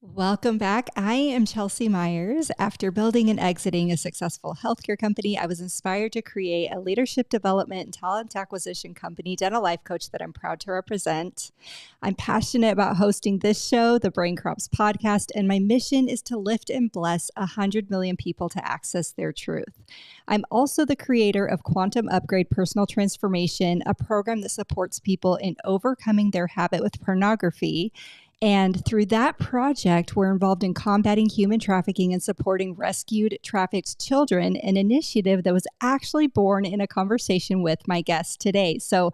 Welcome back. I am Chelsea Myers. After building and exiting a successful healthcare company, I was inspired to create a leadership development and talent acquisition company, Dental Life Coach, that I'm proud to represent. I'm passionate about hosting this show, the Brain Crops podcast, and my mission is to lift and bless 100 million people to access their truth. I'm also the creator of Quantum Upgrade Personal Transformation, a program that supports people in overcoming their habit with pornography. And through that project, we're involved in combating human trafficking and supporting rescued, trafficked children, an initiative that was actually born in a conversation with my guest today. So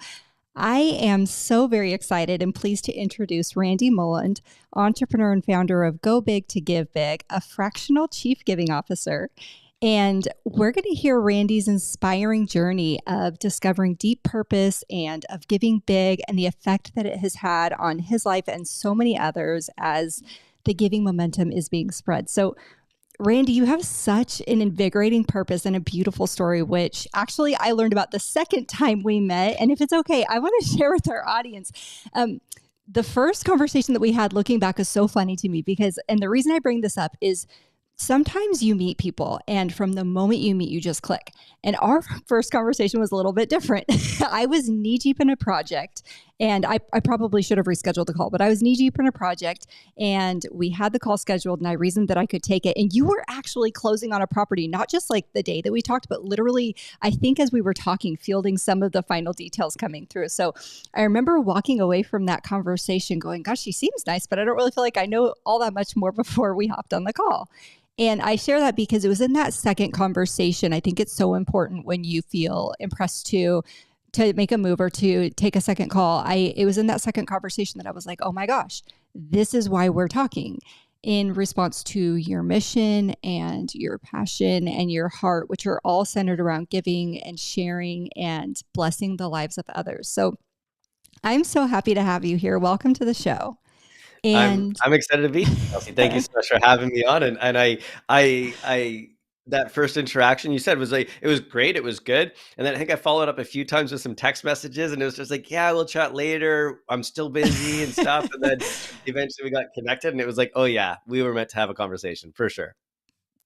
I am so very excited and pleased to introduce Randy Mulland, entrepreneur and founder of Go Big to Give Big, a fractional chief giving officer. And we're going to hear Randy's inspiring journey of discovering deep purpose and of giving big and the effect that it has had on his life and so many others as the giving momentum is being spread. So, Randy, you have such an invigorating purpose and a beautiful story, which actually I learned about the second time we met. And if it's okay, I want to share with our audience. The first conversation that we had looking back is so funny to me because, and the reason I bring this up is sometimes you meet people and from the moment you meet, you just click. And our first conversation was a little bit different. I was knee deep in a project and I probably should have rescheduled the call, but I was knee deep in a project and we had the call scheduled and I reasoned that I could take it. And you were actually closing on a property, not just like the day that we talked, but literally, I think as we were talking, fielding some of the final details coming through. So I remember walking away from that conversation going, gosh, she seems nice, but I don't really feel like I know all that much more before we hopped on the call. And I share that because it was in that second conversation. I think it's so important when you feel impressed to make a move or to take a second call. It was in that second conversation that I was like, oh my gosh, this is why we're talking in response to your mission and your passion and your heart, which are all centered around giving and sharing and blessing the lives of others. So I'm so happy to have you here. Welcome to the show. I'm And I'm excited to be here, Chelsea. Thank you so much for having me on. And I that first interaction you said was like it was great, it was good. And then I think I followed up a few times with some text messages, and it was just like, yeah, we'll chat later. I'm still busy and stuff. And then eventually we got connected, and it was like, oh yeah, we were meant to have a conversation for sure.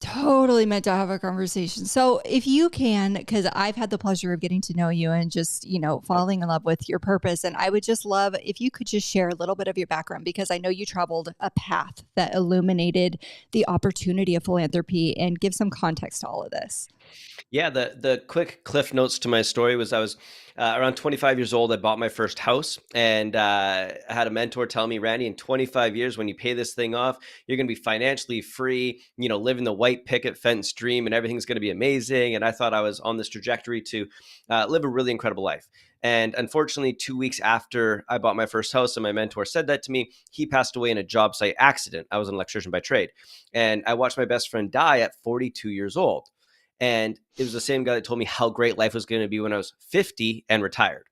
totally meant to have a conversation. So if you can, because I've had the pleasure of getting to know you and just, falling in love with your purpose. And I would just love if you could just share a little bit of your background, because I know you traveled a path that illuminated the opportunity of philanthropy and give some context to all of this. Yeah, the quick cliff notes to my story was I was around 25 years old. I bought my first house, and I had a mentor tell me, Randy, in 25 years, when you pay this thing off, you're going to be financially free, living the white picket fence dream, and everything's going to be amazing. And I thought I was on this trajectory to live a really incredible life. And unfortunately, 2 weeks after I bought my first house and my mentor said that to me, he passed away in a job site accident. I was an electrician by trade. And I watched my best friend die at 42 years old. And it was the same guy that told me how great life was going to be when I was 50 and retired.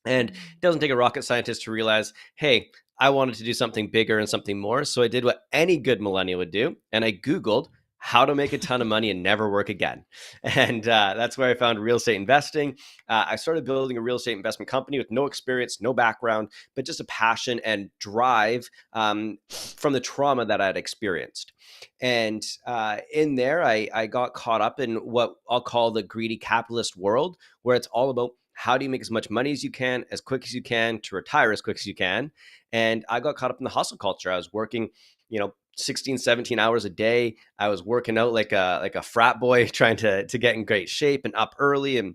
And it doesn't take a rocket scientist to realize, hey, I wanted to do something bigger and something more. So I did what any good millennial would do. And I Googled how to make a ton of money and never work again. And that's where I found real estate investing. I started building a real estate investment company with no experience, no background, but just a passion and drive from the trauma that I'd experienced. And in there, I got caught up in what I'll call the greedy capitalist world, where it's all about how do you make as much money as you can, as quick as you can, to retire as quick as you can. And I got caught up in the hustle culture. I was working, 16, 17 hours a day. I was working out like a frat boy, trying to get in great shape and up early. And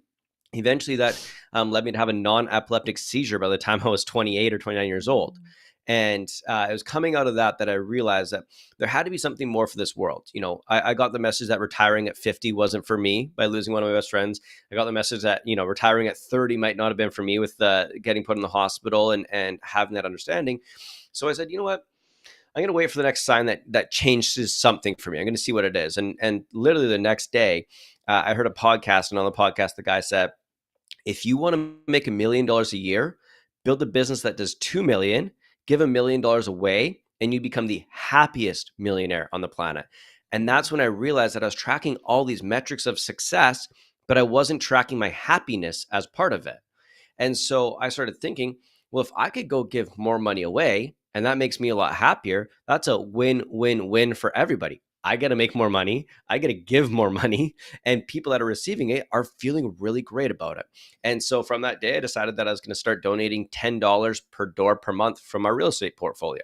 eventually that led me to have a non-epileptic seizure by the time I was 28 or 29 years old. And it was coming out of that I realized that there had to be something more for this world. I got the message that retiring at 50 wasn't for me by losing one of my best friends. I got the message that, retiring at 30 might not have been for me with getting put in the hospital and having that understanding. So I said, you know what? I'm going to wait for the next sign that changes something for me. I'm going to see what it is. And literally the next day, I heard a podcast, and on the podcast, the guy said, if you want to make $1 million a year, build a business that does 2 million, give $1 million away, and you become the happiest millionaire on the planet. And that's when I realized that I was tracking all these metrics of success, but I wasn't tracking my happiness as part of it. And so I started thinking, well, if I could go give more money away, and that makes me a lot happier, that's a win-win-win for everybody. I get to make more money, I get to give more money, and people that are receiving it are feeling really great about it. And so from that day, I decided that I was going to start donating $10 per door per month from our real estate portfolio.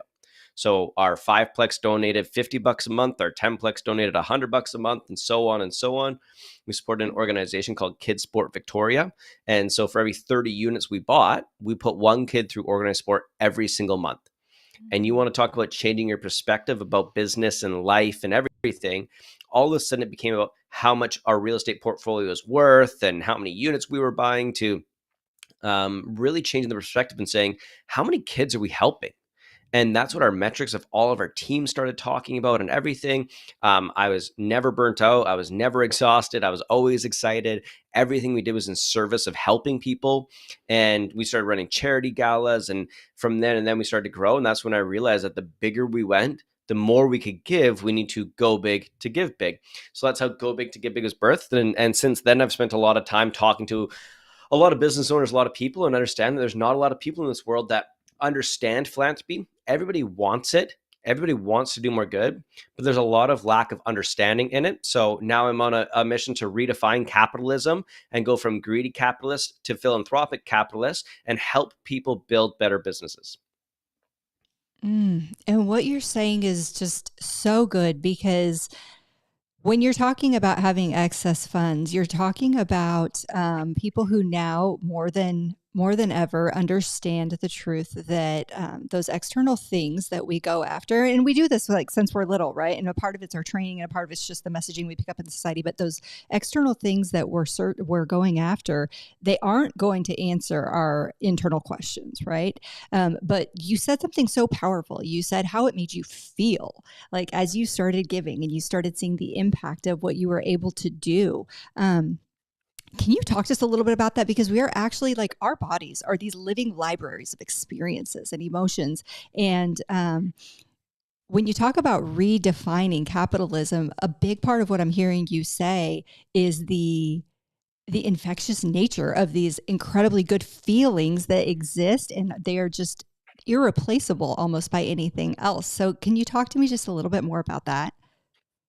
So our fiveplex donated $50 a month, our 10plex donated $100 a month, and so on and so on. We supported an organization called Kids Sport Victoria. And so for every 30 units we bought, we put one kid through organized sport every single month. And you want to talk about changing your perspective about business and life and everything, all of a sudden it became about how much our real estate portfolio is worth and how many units we were buying, to really changing the perspective and saying, how many kids are we helping? And that's what our metrics of all of our teams started talking about and everything. I was never burnt out. I was never exhausted. I was always excited. Everything we did was in service of helping people. And we started running charity galas. And from then and then we started to grow. And that's when I realized that the bigger we went, the more we could give. We need to go big to give big. So that's how Go Big to Give Big was birthed. And since then, I've spent a lot of time talking to a lot of business owners, a lot of people, and understand that there's not a lot of people in this world that understand philanthropy. Everybody wants it. Everybody wants to do more good, but there's a lot of lack of understanding in it. So now I'm on a mission to redefine capitalism and go from greedy capitalist to philanthropic capitalist and help people build better businesses. And what you're saying is just so good because when you're talking about having excess funds, you're talking about people who now more than ever understand the truth that those external things that we go after, and we do this like since we're little, right? And a part of it's our training, and a part of it's just the messaging we pick up in society. But those external things that we're going after, they aren't going to answer our internal questions, right? But you said something so powerful. You said how it made you feel like as you started giving and you started seeing the impact of what you were able to do. Can you talk to us a little bit about that? Because we are actually like our bodies are these living libraries of experiences and emotions. And when you talk about redefining capitalism, a big part of what I'm hearing you say is the infectious nature of these incredibly good feelings that exist, and they are just irreplaceable almost by anything else. So, can you talk to me just a little bit more about that?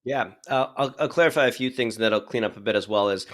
Yeah, I'll clarify a few things and then I'll clean up a bit as well. As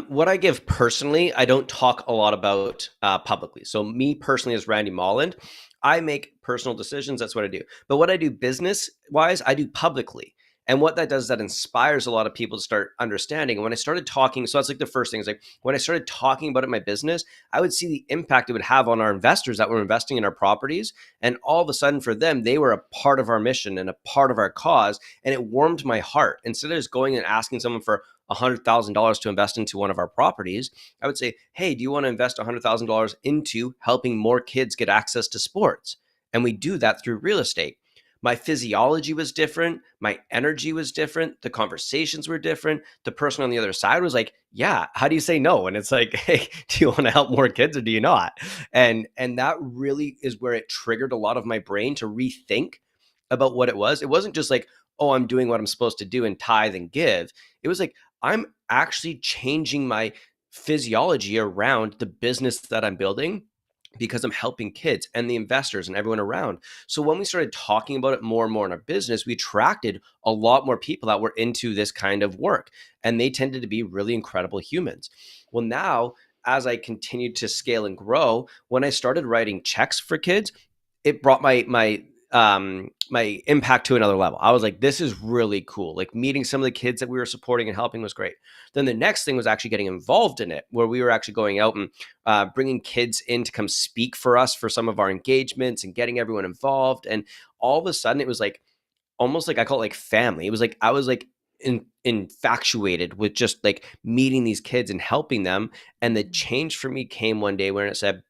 what I give personally, I don't talk a lot about publicly. So me personally, as Randy Molland, I make personal decisions. That's what I do. But what I do business wise, I do publicly. And what that does is that inspires a lot of people to start understanding. And when I started talking, so that's like the first thing is like when I started talking about it in my business, I would see the impact it would have on our investors that were investing in our properties. And all of a sudden for them, they were a part of our mission and a part of our cause, and it warmed my heart. Instead of just going and asking someone for $100,000 to invest into one of our properties, I would say, hey, do you want to invest $100,000 into helping more kids get access to sports? And we do that through real estate. My physiology was different. My energy was different. The conversations were different. The person on the other side was like, yeah, how do you say no? And it's like, hey, do you want to help more kids or do you not? And that really is where it triggered a lot of my brain to rethink about what it was. It wasn't just like, oh, I'm doing what I'm supposed to do and tithe and give. It was like, I'm actually changing my physiology around the business that I'm building because I'm helping kids and the investors and everyone around. So when we started talking about it more and more in our business, we attracted a lot more people that were into this kind of work, and they tended to be really incredible humans. Well, now as I continued to scale and grow, when I started writing checks for kids, it brought my impact to another level. I was like, this is really cool. Like meeting some of the kids that we were supporting and helping was great. Then the next thing was actually getting involved in it, where we were actually going out and bringing kids in to come speak for us for some of our engagements and getting everyone involved. And all of a sudden, it was like almost like I call it like family. It was like I was like infatuated with just like meeting these kids and helping them. And the change for me came one day when it said,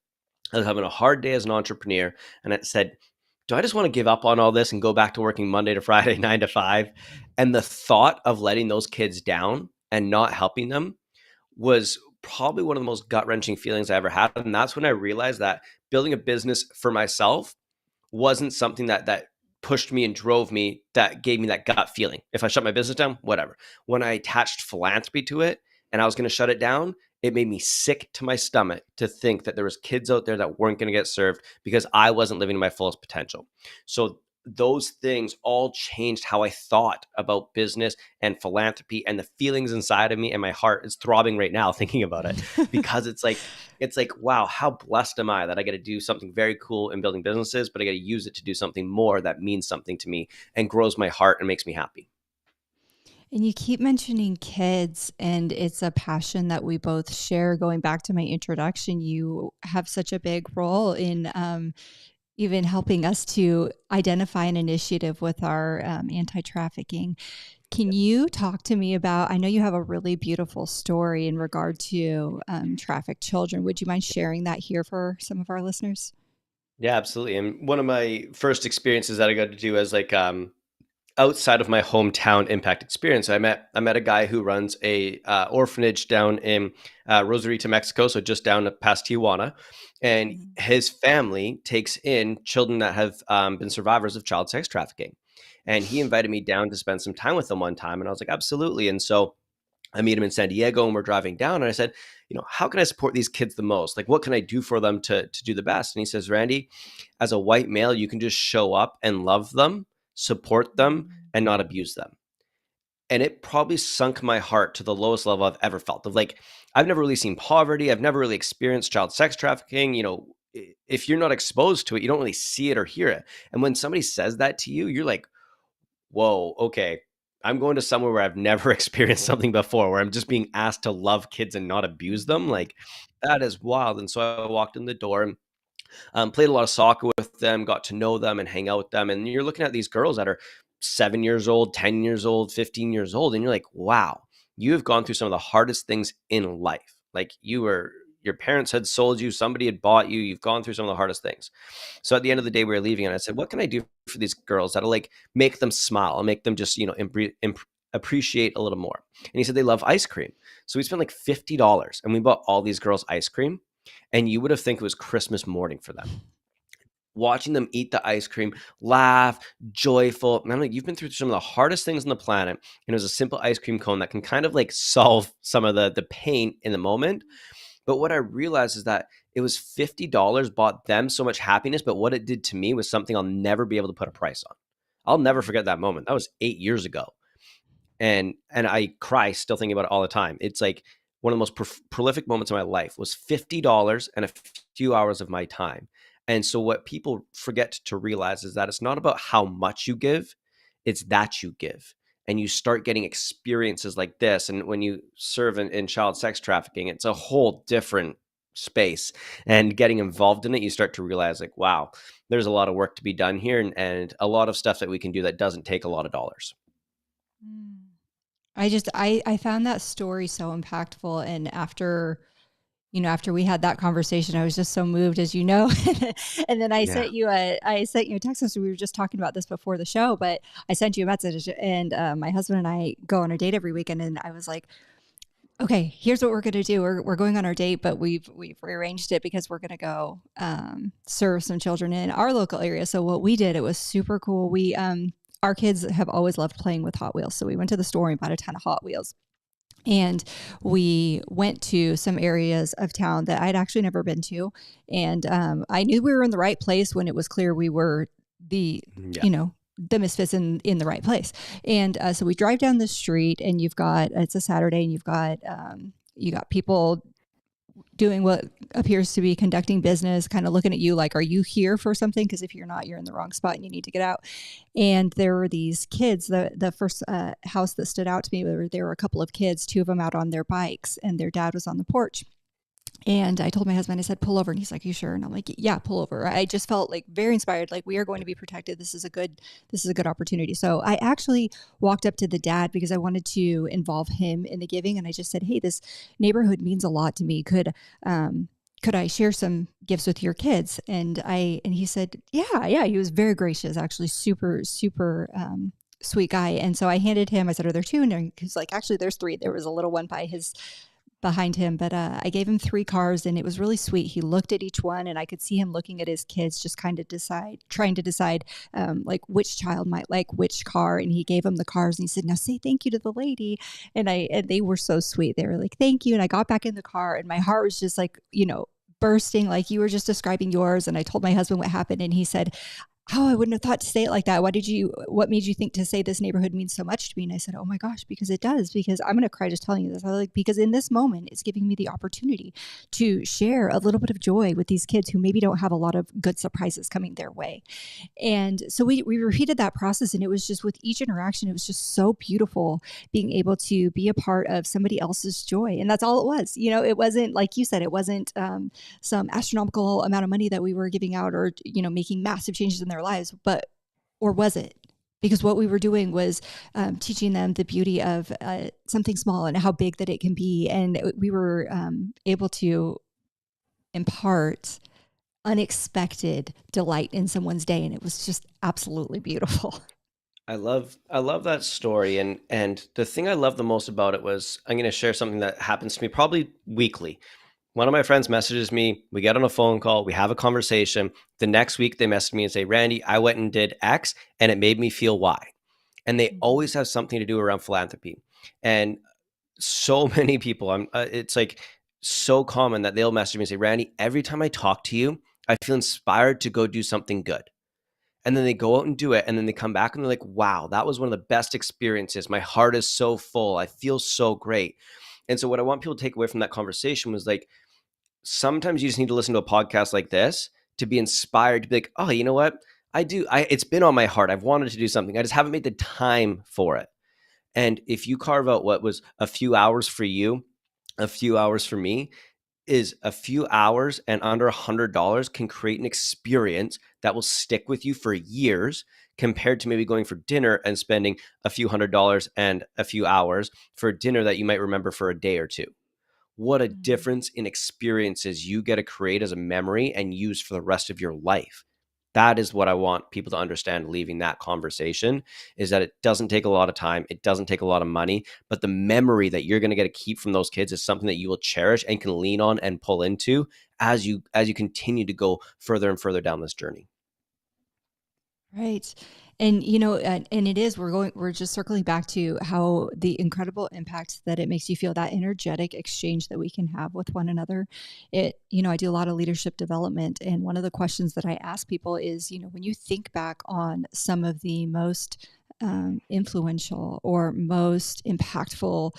I was having a hard day as an entrepreneur, and it said, do I just want to give up on all this and go back to working Monday to Friday, 9 to 5? And the thought of letting those kids down and not helping them was probably one of the most gut wrenching feelings I ever had. And that's when I realized that building a business for myself wasn't something that pushed me and drove me, that gave me that gut feeling. If I shut my business down, whatever. When I attached philanthropy to it and I was going to shut it down, it made me sick to my stomach to think that there was kids out there that weren't going to get served because I wasn't living to my fullest potential. So those things all changed how I thought about business and philanthropy, and the feelings inside of me, and my heart is throbbing right now thinking about it, because it's like, wow, how blessed am I that I get to do something very cool in building businesses, but I get to use it to do something more that means something to me and grows my heart and makes me happy. And you keep mentioning kids, and it's a passion that we both share. Going back to my introduction, you have such a big role in even helping us to identify an initiative with our anti trafficking. Can you talk to me about? I know you have a really beautiful story in regard to trafficked children. Would you mind sharing that here for some of our listeners? Yeah, absolutely. And one of my first experiences that I got to do as like outside of my hometown impact experience, I met a guy who runs a orphanage down in Rosarito, Mexico, so just down past Tijuana, and Mhm. his family takes in children that have been survivors of child sex trafficking. And he invited me down to spend some time with them one time, and I was like, absolutely. And so I meet him in San Diego, and we're driving down, and I said, how can I support these kids the most? Like, what can I do for them to do the best? And he says, Randy, as a white male, you can just show up and love them, support them, Mm. and not abuse them. And it probably sunk my heart to the lowest level I've ever felt. Of like, I've never really seen poverty. I've never really experienced child sex trafficking. If you're not exposed to it, you don't really see it or hear it. And when somebody says that to you, you're like, whoa, okay. I'm going to somewhere where I've never experienced something before, where I'm just being asked to love kids and not abuse them. Mhm. Like, that is wild. And so I walked in the door and played a lot of soccer with them, got to know them and hang out with them. And you're looking at these girls that are 7 years old, 10 years old, 15 years old. And you're like, wow, you have gone through some of the hardest things in life. Like, your parents had sold you, somebody had bought you, you've gone through some of the hardest things. So at the end of the day, we were leaving, and I said, what can I do for these girls that'll like make them smile and make them just, appreciate a little more? And he said they love ice cream. So we spent like $50 and we bought all these girls ice cream. And you would have think it was Christmas morning for them. Watching them eat the ice cream, laugh, joyful. And I'm like, you've been through some of the hardest things on the planet. And it was a simple ice cream cone that can kind of like solve some of the pain in the moment. But what I realized is that it was $50 bought them so much happiness. But what it did to me was something I'll never be able to put a price on. I'll never forget that moment. That was 8 years ago, and I cry still thinking about it all the time. It's like one of the most prolific moments of my life was $50 and a few hours of my time. And so what people forget to realize is that it's not about how much you give, it's that you give. And you start getting experiences like this. And when you serve in child sex trafficking, it's a whole different space. And getting involved in it, you start to realize, like, wow, there's a lot of work to be done here, and a lot of stuff that we can do that doesn't take a lot of dollars. Mm. I found that story so impactful, and after we had that conversation, I was just so moved, as you know. And then Yeah. I sent you a text message. We were just talking about this before the show, but I sent you a message, and my husband and I go on a date every weekend, and I was like, okay, here's what we're going to do. We're going on our date, but we've rearranged it because we're going to go serve some children in our local area. So what we did, it was super cool. We our kids have always loved playing with Hot Wheels, so we went to the store and bought a ton of Hot Wheels. And we went to some areas of town that I'd actually never been to. And I knew we were in the right place when it was clear we were the, Yeah. the misfits in the right place. And so we drive down the street, and it's a Saturday, and you got people doing what appears to be conducting business, kind of looking at you like, are you here for something? Because if you're not, you're in the wrong spot and you need to get out. And there were these kids. The first house that stood out to me, there were a couple of kids, two of them out on their bikes, and their dad was on the porch. And I told my husband, I said, pull over. And he's like, you sure? And I'm like, yeah, pull over. I just felt like very inspired. Like, we are going to be protected. This is a good opportunity. So I actually walked up to the dad because I wanted to involve him in the giving. And I just said, hey, this neighborhood means a lot to me. Could I share some gifts with your kids? And he said, yeah. He was very gracious, actually super, super, sweet guy. And so I handed him, I said, are there two? And he's like, actually, there's three. There was a little one by his behind him, but I gave him 3 cars, and it was really sweet. He looked at each one, and I could see him looking at his kids, just kind of trying to decide like which child might like which car. And he gave them the cars, and he said, "Now say thank you to the lady." And they were so sweet. They were like, "Thank you." And I got back in the car, and my heart was just like, bursting, like you were just describing yours. And I told my husband what happened, and he said, "Oh, I wouldn't have thought to say it like that. What made you think to say this neighborhood means so much to me?" And I said, "Oh my gosh, because it does, because I'm going to cry just telling you this. I was like, because in this moment, it's giving me the opportunity to share a little bit of joy with these kids who maybe don't have a lot of good surprises coming their way." And so we repeated that process, and it was just with each interaction, it was just so beautiful being able to be a part of somebody else's joy. And that's all it was. It wasn't, like you said, it wasn't some astronomical amount of money that we were giving out, or, making massive changes in their lives, or was it? Because what we were doing was teaching them the beauty of something small and how big that it can be. And we were able to impart unexpected delight in someone's day. And it was just absolutely beautiful. I love that story, and the thing I love the most about it was, I'm going to share something that happens to me probably weekly. One of my friends messages me, we get on a phone call, we have a conversation. The next week they message me and say, "Randy, I went and did X and it made me feel Y." And they Mhm. always have something to do around philanthropy. And so many people, it's like so common that they'll message me and say, "Randy, every time I talk to you, I feel inspired to go do something good." And then they go out and do it. And then they come back and they're like, "Wow, that was one of the best experiences. My heart is so full. I feel so great." And so what I want people to take away from that conversation was like, sometimes you just need to listen to a podcast like this to be inspired to be like, "Oh, you know what? It's been on my heart. I've wanted to do something. I just haven't made the time for it." And if you carve out what was a few hours for you, a few hours for me, is a few hours and under $100 can create an experience that will stick with you for years, compared to maybe going for dinner and spending a few $100s and a few hours for a dinner that you might remember for a day or two. What a Mm. difference in experiences you get to create as a memory and use for the rest of your life. That is what I want people to understand leaving that conversation, is that it doesn't take a lot of time, it doesn't take a lot of money, but the memory that you're going to get to keep from those kids is something that you will cherish and can lean on and pull into as you continue to go further and further down this journey. Right. And and it is, we're just circling back to how the incredible impact that it makes you feel, that energetic exchange that we can have with one another. I do a lot of leadership development, and one of the questions that I ask people is, when you think back on some of the most influential or most impactful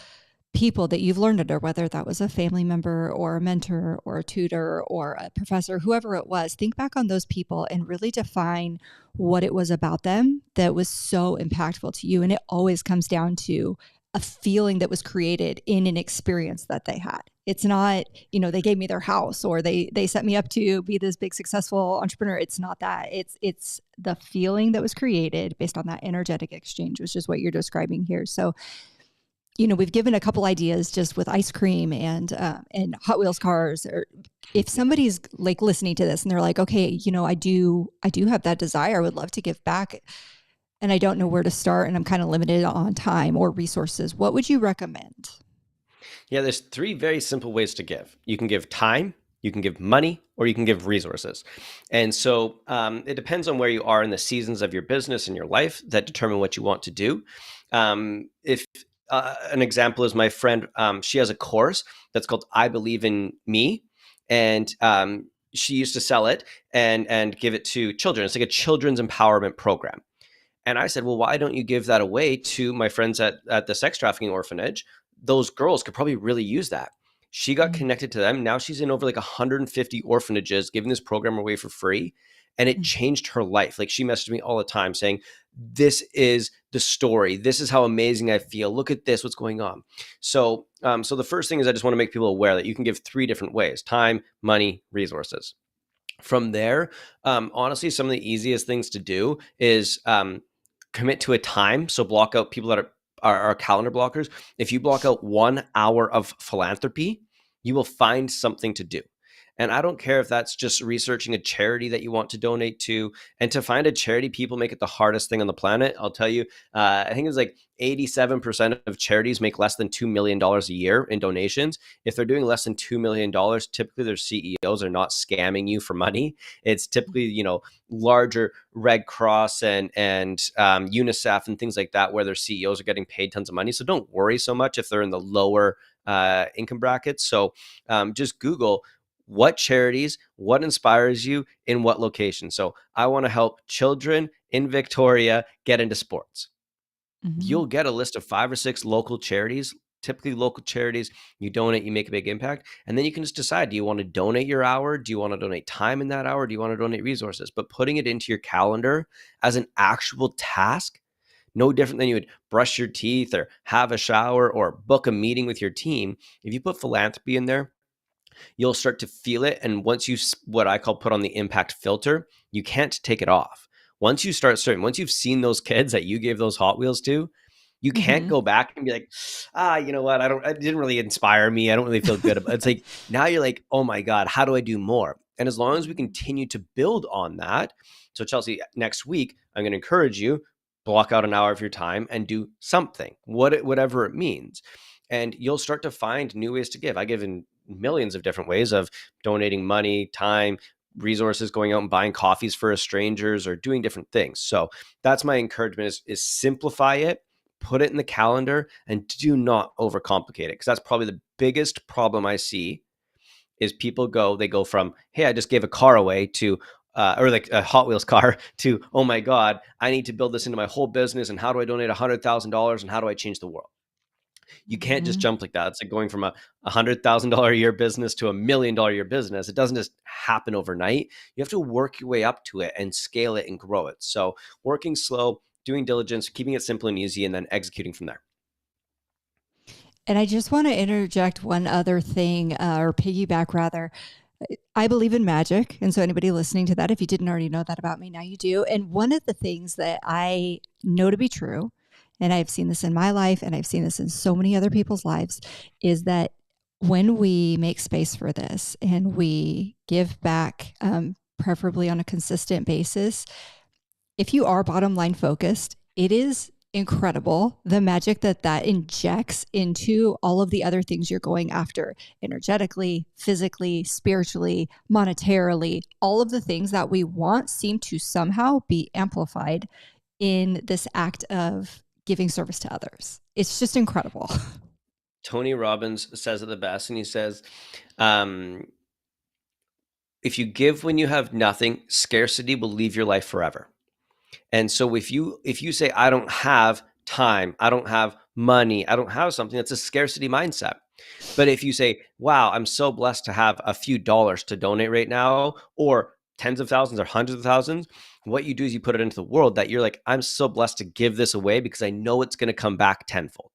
people that you've learned under, whether that was a family member or a mentor or a tutor or a professor, whoever it was, think back on those people and really define what it was about them that was so impactful to you. And it always comes down to a feeling that was created in an experience that they had. It's not, they gave me their house, or they set me up to be this big successful entrepreneur. It's not that. It's the feeling that was created based on that energetic exchange, which is what you're describing here. So we've given a couple ideas just with ice cream and Hot Wheels cars. Or if somebody's like listening to this and they're like, "Okay, I do have that desire. I would love to give back, and I don't know where to start, and I'm kind of limited on time or resources." What would you recommend? Yeah, there's three very simple ways to give. You can give time, you can give money, or you can give resources. And so it depends on where you are in the seasons of your business and your life that determine what you want to do. If An example is my friend, she has a course that's called "I Believe in Me," and she used to sell it and give it to children. It's like a children's empowerment program. And I said, "Well, why don't you give that away to my friends at the sex trafficking orphanage? Those girls could probably really use that." She got Mm, connected to them. Now she's in over like 150 orphanages giving this program away for free. And it mm, changed her life. Like, she messaged me all the time saying, "This is the story. This is how amazing I feel. Look at this, what's going on." So the first thing is, I just want to make people aware that you can give three different ways: time, money, resources. From there, honestly, some of the easiest things to do is commit to a time. So block out people that are calendar blockers. If you block out 1 hour of philanthropy, you will find something to do. And I don't care if that's just researching a charity that you want to donate to. And to find a charity, people make it the hardest thing on the planet. I'll tell you, I think it was like 87% of charities make less than $2 million a year in donations. If they're doing less than $2 million, typically their CEOs are not scamming you for money. It's typically, larger Red Cross and UNICEF and things like that, where their CEOs are getting paid tons of money. So don't worry so much if they're in the lower income brackets. So just Google what charities, what inspires you, in what location. So I want to help children in Victoria get into sports. Mhm. You'll get a list of 5 or 6 local charities, typically local charities. You donate, you make a big impact. And then you can just decide, do you want to donate your hour? Do you want to donate time in that hour? Do you want to donate resources? But putting it into your calendar as an actual task, no different than you would brush your teeth or have a shower or book a meeting with your team. If you put philanthropy in there, you'll start to feel it. And once you, what I call, put on the impact filter, you can't take it off. Once you start certain, once you've seen those kids that you gave those Hot Wheels to, you can't Mhm. go back and be like, you know what? It didn't really inspire me. I don't really feel good about it. It's like, now you're like, oh my God, how do I do more? And as long as we Mhm. continue to build on that. So Chelsea, next week, I'm going to encourage you, block out an hour of your time and do something, whatever it means. And you'll start to find new ways to give. I give in millions of different ways of donating money, time, resources, going out and buying coffees for strangers, or doing different things. So that's my encouragement is simplify it, put it in the calendar, and do not overcomplicate it. Because that's probably the biggest problem I see is they go from, hey, I just gave a car away to, or like a Hot Wheels car to, oh my God, I need to build this into my whole business. And how do I donate $100,000 and how do I change the world? You can't just Mhm. jump like that. It's like going from a $100,000 a year business to $1 million a year business. It doesn't just happen overnight. You have to work your way up to it and scale it and grow it. So working slow, doing diligence, keeping it simple and easy, and then executing from there. And I just want to interject one other thing, or piggyback rather. I believe in magic. And so, anybody listening to that, if you didn't already know that about me, now you do. And one of the things that I know to be true, and I've seen this in my life and I've seen this in so many other people's lives, is that when we make space for this and we give back, preferably on a consistent basis, if you are bottom line focused, it is incredible the magic that that injects into all of the other things you're going after energetically, physically, spiritually, monetarily. All of the things that we want seem to somehow be amplified in this act of giving service to others. It's just incredible. Tony Robbins says it the best, and he says, um, if you give when you have nothing, scarcity will leave your life forever. And so if you say, I don't have time, I don't have money, I don't have something, that's a scarcity mindset. But if you say, wow, I'm so blessed to have a few dollars to donate right now, or tens of thousands or hundreds of thousands, what you do is you put it into the world that you're like, I'm so blessed to give this away because I know it's going to come back tenfold.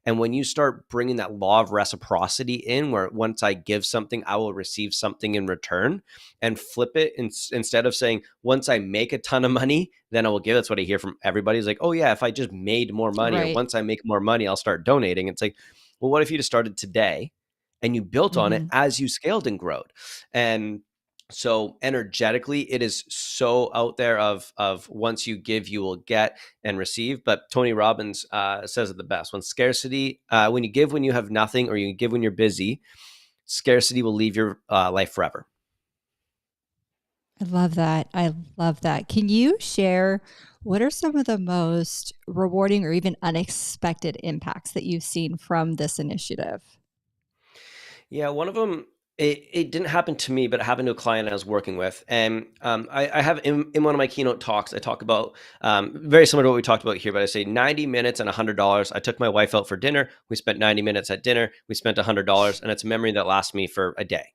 And when you start bringing that law of reciprocity in, where once I give something, I will receive something in return, and flip it instead of saying, once I make a ton of money, then I will give. That's what I hear from everybody is like, oh, yeah, if I just made more money, or Right. once I make more money, I'll start donating. It's like, well, what if you just started today and you built on it Mm-hmm. as you scaled and growed? And so energetically, it is so out there of once you give, you will get and receive. But Tony Robbins says it the best: when you give when you have nothing, or you give when you're busy, scarcity will leave your life forever. I love that. I love that. Can you share what are some of the most rewarding or even unexpected impacts that you've seen from this initiative? Yeah, one of them, it didn't happen to me, but it happened to a client I was working with. And I have in one of my keynote talks, I talk about very similar to what we talked about here, but I say 90 minutes and $100. I took my wife out for dinner. We spent 90 minutes at dinner. We spent $100, and it's a memory that lasts me for a day.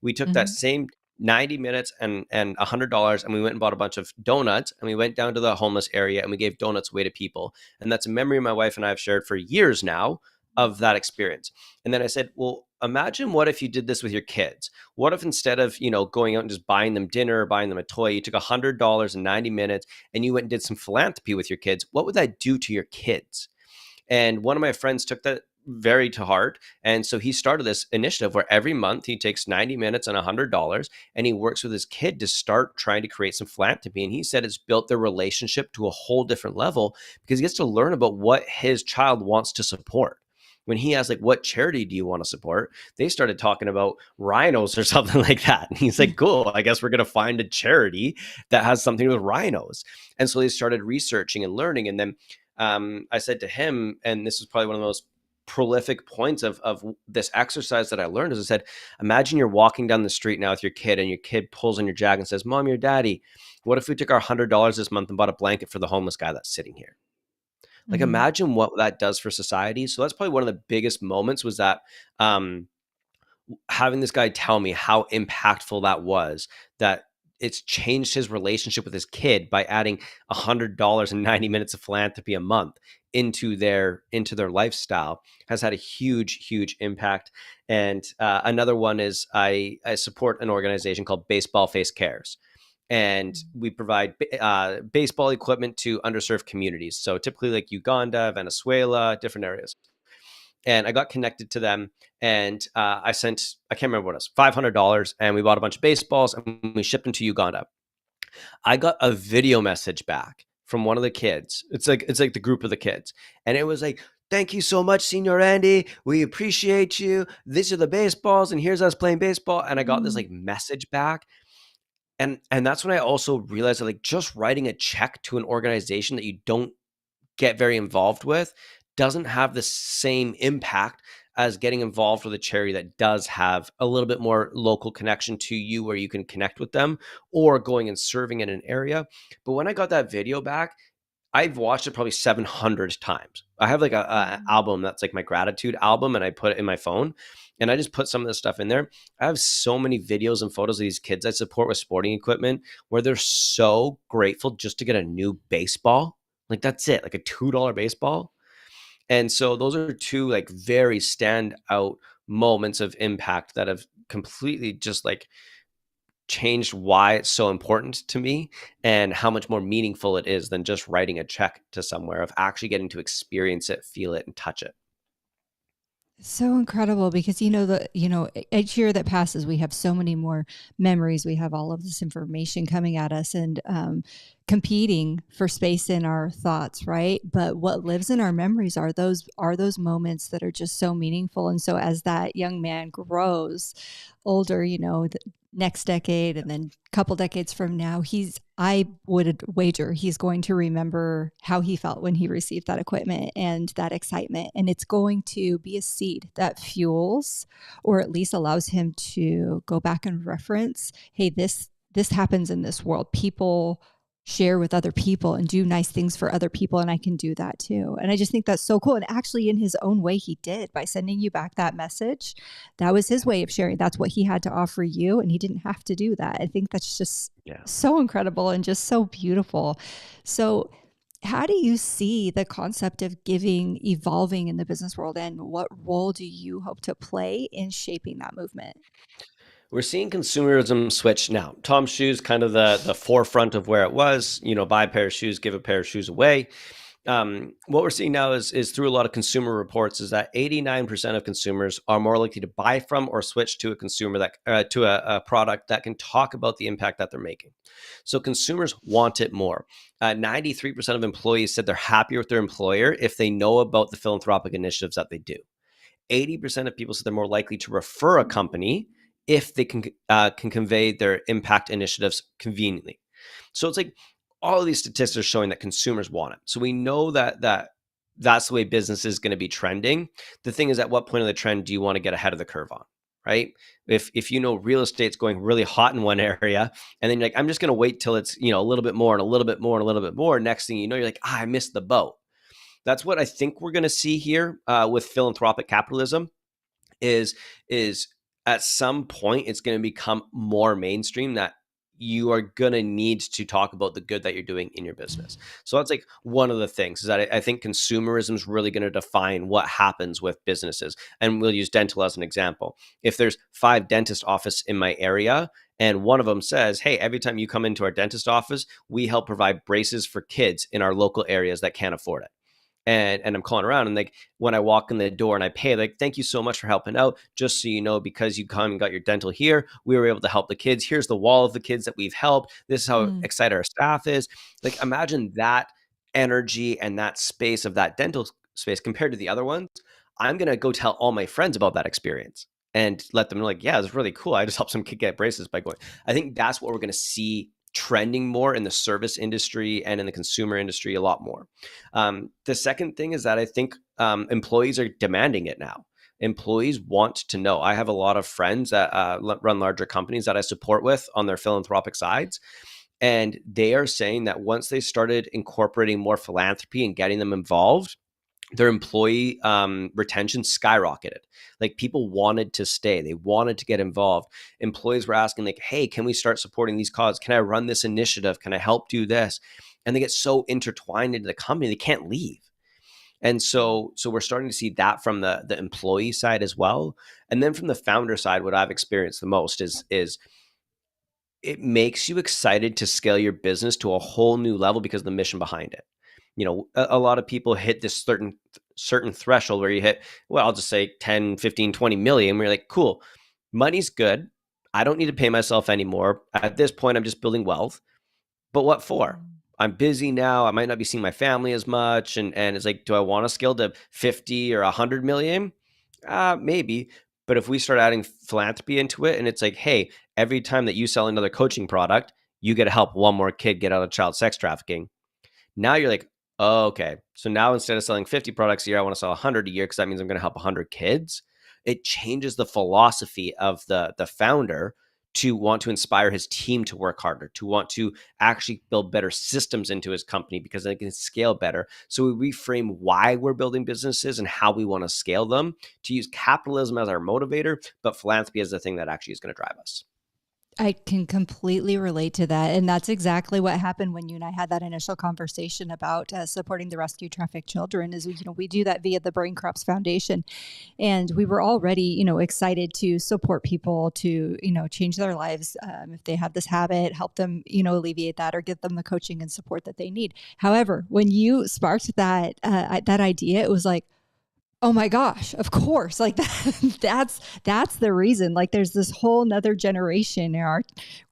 We took that Mhm. same 90 minutes and $100, and we went and bought a bunch of donuts, and we went down to the homeless area and we gave donuts away to people. And that's a memory my wife and I have shared for years now of that experience. And then I said, well, imagine what if you did this with your kids? What if instead of, going out and just buying them dinner or buying them a toy, you took $100 in 90 minutes and you went and did some philanthropy with your kids? What would that do to your kids? And one of my friends took that very to heart. And so he started this initiative where every month he takes 90 minutes and $100 and he works with his kid to start trying to create some philanthropy. And he said it's built their relationship to a whole different level because he gets to learn about what his child wants to support. When he asked, like, what charity do you want to support? They started talking about rhinos or something like that. And he's like, cool, I guess we're going to find a charity that has something with rhinos. And so they started researching and learning. And then I said to him, and this is probably one of the most prolific points of this exercise that I learned, is I said, imagine you're walking down the street now with your kid and your kid pulls on your jacket and says, Mom, your daddy, what if we took our $100 this month and bought a blanket for the homeless guy that's sitting here? Like, Mhm. imagine what that does for society. So that's probably one of the biggest moments was that um, having this guy tell me how impactful that was, that it's changed his relationship with his kid by adding $100 and 90 minutes of philanthropy a month into their lifestyle, has had a huge impact. And another one is I support an organization called Baseball Face Cares, and we provide baseball equipment to underserved communities, so typically like Uganda, Venezuela, different areas. And I got connected to them, and I can't remember what it was, $500, and we bought a bunch of baseballs and we shipped them to Uganda. I got a video message back from one of the kids. It's like the group of the kids, and it was like, "Thank you so much, Senior Andy. We appreciate you. These are the baseballs, and here's us playing baseball." And I got this Mm. like message back, and that's when I also realized that like just writing a check to an organization that you don't get very involved with doesn't have the same impact as getting involved with a charity that does have a little bit more local connection to you where you can connect with them, or going and serving in an area. But when I got that video back, I've watched it probably 700 times. I have like a Mhm. album that's like my gratitude album, and I put it in my phone, and I just put some of this stuff in there. I have so many videos and photos of these kids I support with sporting equipment where they're so grateful just to get a new baseball. Like, that's it, like a $2 baseball. And so those are two like very standout moments of impact that have completely just like changed why it's so important to me and how much more meaningful it is than just writing a check to somewhere, of actually getting to experience it, feel it, and touch it. So incredible because each year that passes we have so many more memories. We have all of this information coming at us and competing for space in our thoughts, right? But what lives in our memories are those moments that are just so meaningful. And so as that young man grows older, the next decade and then a couple decades from now, I would wager he's going to remember how he felt when he received that equipment and that excitement. And it's going to be a seed that fuels or at least allows him to go back and reference, hey, this happens in this world. People share with other people and do nice things for other people, and I can do that too. And I just think that's so cool. And actually in his own way he did by sending you back that message. That was his way of sharing. That's what he had to offer you, and he didn't have to do that. I think that's just Yeah. so incredible and just so beautiful. So how do you see the concept of giving evolving in the business world, and what role do you hope to play in shaping that movement? We're seeing consumerism switch now. Tom's Shoes, kind of the forefront of where it was. Buy a pair of shoes, give a pair of shoes away. What we're seeing now is through a lot of consumer reports is that 89% of consumers are more likely to buy from or switch to a consumer that to a product that can talk about the impact that they're making. So consumers want it more. 93% of employees said they're happier with their employer if they know about the philanthropic initiatives that they do. 80% of people said they're more likely to refer a company if they can convey their impact initiatives conveniently. So it's like all of these statistics are showing that consumers want it. So we know that's the way business is going to be trending. The thing is, at what point of the trend do you want to get ahead of the curve on? Right? If real estate's going really hot in one area, and then you're like, I'm just going to wait till it's a little bit more and a little bit more and a little bit more. Next thing you know, you're like, I missed the boat. That's what I think we're going to see here with philanthropic capitalism. Is at some point it's going to become more mainstream that you are going to need to talk about the good that you're doing in your business. So that's like one of the things, is that I think consumerism is really going to define what happens with businesses. And we'll use dental as an example. If there's 5 dentist offices in my area, and one of them says, hey, every time you come into our dentist office, we help provide braces for kids in our local areas that can't afford it. and I'm calling around, and like when I walk in the door and I pay, like, thank you so much for helping out. Just so you know, because you come and got your dental here, we were able to help the kids. Here's the wall of the kids that we've helped. This is how Mm. excited our staff is. Like, imagine that energy and that space of that dental space compared to the other ones. I'm gonna go tell all my friends about that experience and let them know, like, yeah, it's really cool. I just helped some kid get braces by going. I think that's what we're gonna see trending more in the service industry and in the consumer industry a lot more. The second thing is that I think employees are demanding it now. Employees want to know. I have a lot of friends that run larger companies that I support with on their philanthropic sides. And they are saying that once they started incorporating more philanthropy and getting them involved, their employee retention skyrocketed. Like, people wanted to stay, they wanted to get involved. Employees were asking, like, hey, can we start supporting these causes? Can I run this initiative? Can I help do this? And they get so intertwined into the company, they can't leave. And so we're starting to see that from the employee side as well. And then from the founder side, what I've experienced the most is it makes you excited to scale your business to a whole new level because of the mission behind it. A lot of people hit this certain threshold where you hit, well, I'll just say 10, 15, 20 million. We're like, cool, money's good. I don't need to pay myself anymore. At this point, I'm just building wealth. But what for? Mm. I'm busy now. I might not be seeing my family as much. And it's like, do I want to scale to 50 or 100 million? Maybe. But if we start adding philanthropy into it, and it's like, hey, every time that you sell another coaching product, you get to help one more kid get out of child sex trafficking. Now you're like, oh, okay. So now instead of selling 50 products a year, I want to sell 100 a year because that means I'm going to help 100 kids. It changes the philosophy of the founder to want to inspire his team to work harder, to want to actually build better systems into his company because they can scale better. So we reframe why we're building businesses and how we want to scale them, to use capitalism as our motivator, but philanthropy as the thing that actually is going to drive us. I can completely relate to that. And that's exactly what happened when you and I had that initial conversation about supporting the rescue trafficked children is, we do that via the Brain Crops Foundation. And we were already, excited to support people to, change their lives. If they have this habit, help them, alleviate that or give them the coaching and support that they need. However, when you sparked that idea, it was like, oh my gosh, of course. Like that's the reason. Like there's this whole nother generation.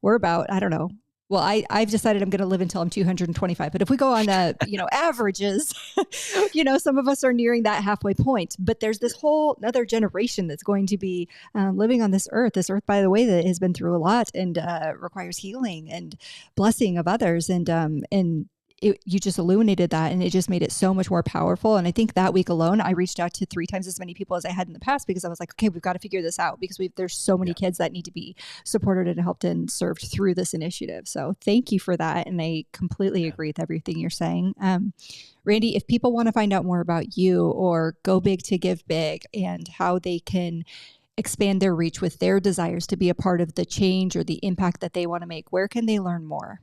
We're about, I don't know. Well, I've decided I'm going to live until I'm 225. But if we go on averages, some of us are nearing that halfway point. But there's this whole other generation that's going to be living on this earth. This earth, by the way, that has been through a lot and requires healing and blessing of others. And you just illuminated that, and it just made it so much more powerful. And I think that week alone, I reached out to 3 times as many people as I had in the past because I was like, okay, we've got to figure this out because there's so many kids that need to be supported and helped and served through this initiative. So thank you for that. And I completely agree with everything you're saying. Randy, if people want to find out more about you or Go Big to Give Big and how they can expand their reach with their desires to be a part of the change or the impact that they want to make, where can they learn more?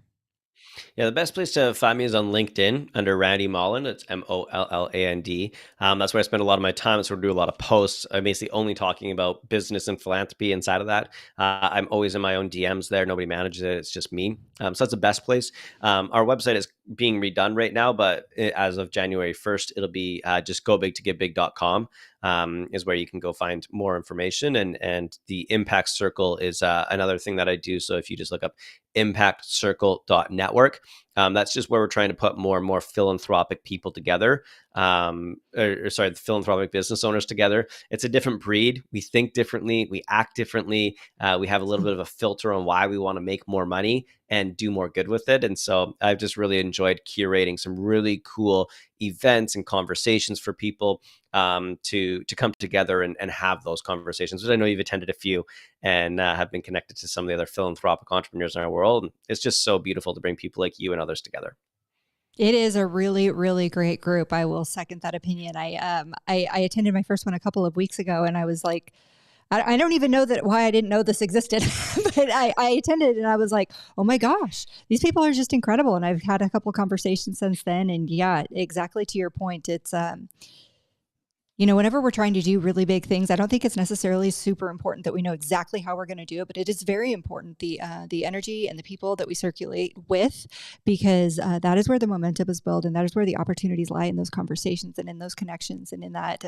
Yeah, the best place to find me is on LinkedIn under Randy Molland. It's Molland. That's where I spend a lot of my time. That's where I do a lot of posts. I'm basically only talking about business and philanthropy inside of that. I'm always in my own DMs there. Nobody manages it. It's just me. So that's the best place. Our website is being redone right now, but as of January 1st, it'll be just gobigtogivebig.com. Is where you can go find more information. And the Impact Circle is another thing that I do. So if you just look up impactcircle.network, that's just where we're trying to put more and more philanthropic people together. The philanthropic business owners together. It's a different breed. We think differently. We act differently. We have a little bit of a filter on why we want to make more money and do more good with it. And so I've just really enjoyed curating some really cool events and conversations for people to come together and have those conversations. Which I know you've attended a few and have been connected to some of the other philanthropic entrepreneurs in our world. And it's just so beautiful to bring people like you and others together. It is a really, really great group. I will second that opinion. I attended my first one a couple of weeks ago, and I was like, I don't even know why I didn't know this existed, but I attended and I was like, oh my gosh, these people are just incredible. And I've had a couple conversations since then. And yeah, exactly to your point. It's, whenever we're trying to do really big things, I don't think it's necessarily super important that we know exactly how we're going to do it, but it is very important the energy and the people that we circulate with, because that is where the momentum is built, and that is where the opportunities lie in those conversations and in those connections and in that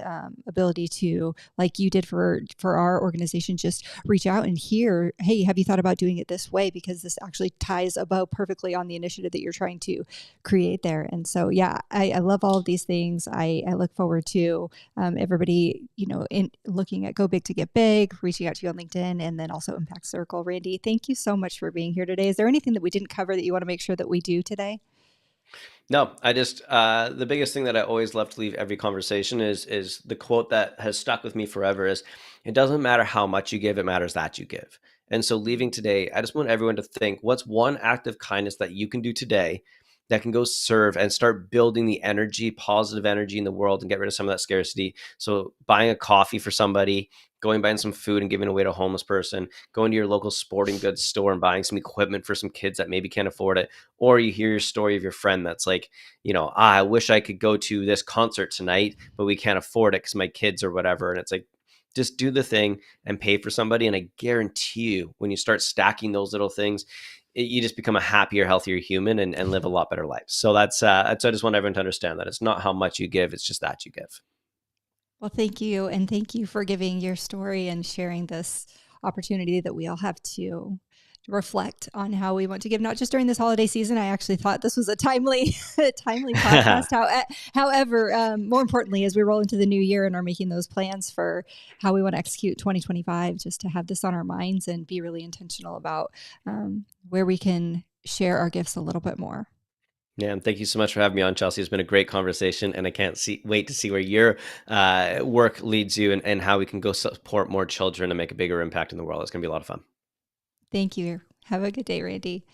ability to, like you did for our organization, just reach out and hear, hey, have you thought about doing it this way? Because this actually ties about perfectly on the initiative that you're trying to create there. And so, yeah, I love all of these things. I look forward to everybody, in looking at Go Big to Get Big, reaching out to you on LinkedIn, and then also Impact Circle. Randy, thank you so much for being here today. Is there anything that we didn't cover that you want to make sure that we do today? No, I just the biggest thing that I always love to leave every conversation is the quote that has stuck with me forever is it doesn't matter how much you give, it matters that you give. And so leaving today, I just want everyone to think what's one act of kindness that you can do today that can go serve and start building the energy, positive energy in the world and get rid of some of that scarcity. So buying a coffee for somebody, going buying some food and giving away to a homeless person, going to your local sporting goods store and buying some equipment for some kids that maybe can't afford it. Or you hear your story of your friend that's like, I wish I could go to this concert tonight, but we can't afford it because my kids or whatever. And it's like, just do the thing and pay for somebody. And I guarantee you, when you start stacking those little things, you just become a happier, healthier human and live a lot better life. So that's I just want everyone to understand that it's not how much you give, it's just that you give. Well, thank you. And thank you for giving your story and sharing this opportunity that we all have to reflect on how we want to give, not just during this holiday season. I actually thought this was a timely, timely podcast. However, more importantly, as we roll into the new year and are making those plans for how we want to execute 2025, just to have this on our minds and be really intentional about where we can share our gifts a little bit more. Yeah, and thank you so much for having me on, Chelsea. It's been a great conversation, and I can't wait to see where your work leads you and how we can go support more children and make a bigger impact in the world. It's going to be a lot of fun. Thank you. Have a good day, Randy.